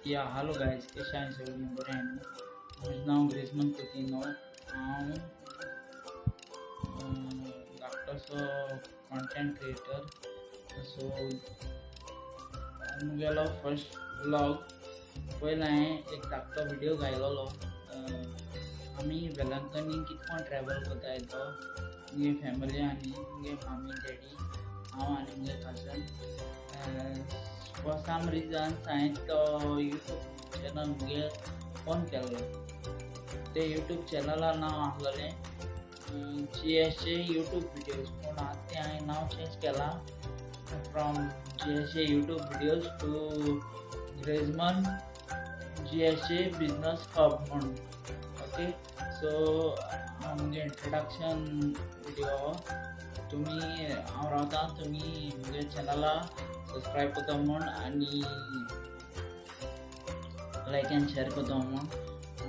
Yeah, hello guys, Kishan Shavini Borani. Who's now Griezmann Coutinho. Now, doctor so content creator. So, मुगेलो first blog पयलें हांवें एक धाकटो video घायलोलो. आमी Velankanni कितकोन travel करताय तो मुगे फॅमिली आनी मुगे मामी डॅडी हांव आनी मुगे कजन. फॉर सम रिजन्स हांवें तो यूट्यूब चॅनल मुगे ओन केल्लो. ते यूट्यूब चॅनला नांव आसलेलें GSA यूट्यूब व्हिडिओज पूण आतां तें हांवें नांव चेंज केलां from GSA YouTube videos to ग्रेझमन GSA बिजनस हब म्हणून. ओके, सो मुगे इंट्रोडक्शन व्हिडिओ तुमी हांव रावता तुमी मुगे चॅनला सबस्क्रायब करता म्हूण आनी लायक एंड शेअर करता म्हूण.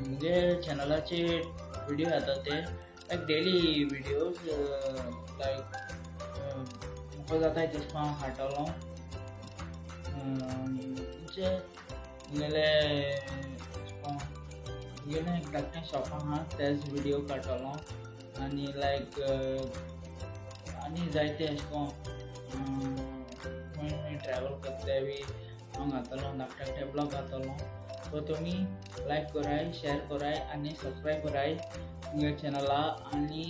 मुगे चॅनलाचे व्हिडिओ येता ते लायक डेली व्हिडिओज लायक म्हाका जाता तशें हांव हाडटलों. म्हणजे मुगेलें एक धाकटें शॉप आहा तेच व्हिडिओ काडटलों आनी लायक आनी जायते अशें करून खंय ट्रॅव्हल करता बी हांव घालतलों धाकटे धाकटे ब्लॉग घालतलों. सो तुमी लायक कराय शेअर कराय आनी सबस्क्रायब कराय मुगे चॅनला आनी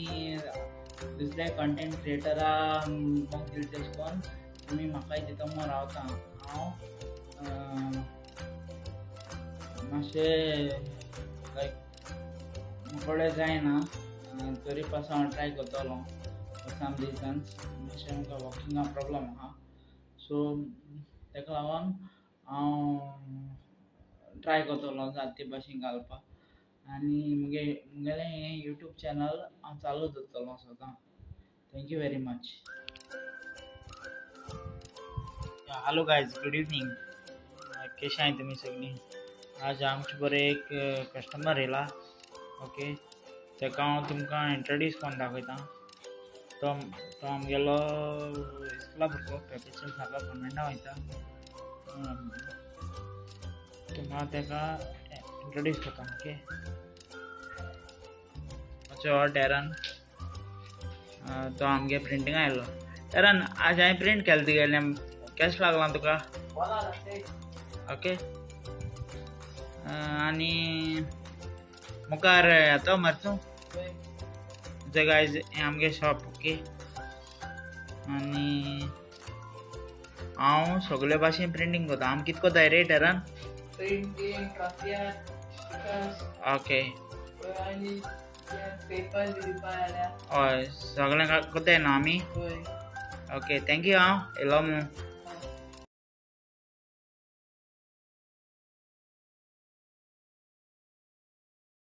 दुसऱ्या कंटेंट क्रिएटरा मग दिल तशें करून तुमी म्हाकाय दिता म्हूण रावता. हांव मातशें लायक कडेन जायना तरी पासून हांव ट्राय करतलों फॉर सम रिजन्स मातशें म्हाका वॉकिंगा प्रॉब्लम आहा. सो तेका लागोन हांव ट्राय करतलों जाता ते भाशेन घालपाक आनी मुगेलें हें यूट्यूब चॅनल हांव चालू दवरतलों सदां. Thank you very much. Hello guys, good evening. कशें आहाय तुमी सगळीं? आज आमचे बरें एक कस्टमर येयला. ओके, तेका हांव तुमकां इंट्रोड्यूस करून दाखयतां. तो आमगेलो इस्कुला भुरगो पेपेच्या साका कॉन्वेंटा वयता. तुमकां तेका इंट्रोड्यूस करता. ओके, हो टॅरन तो आमगे प्रिंटिंगा येयलो. टॅरन आज हांवें प्रिंट केलें तुगेलें कशें लागलां तुका? ओके, आनी मुखार येतो मरे तूं? ते गायज हें आमगे शॉप. ओके, आनी हांव सगळे भाशेन प्रिंटींग करता. आमी कितें कोताय रे टॅरन? प्रिंटिंग, काफिया, ओके, आनी पेपर हय सगळें कोताय न्हू आमी. होय. Okay, thank you. हांव येयलो म्हूण.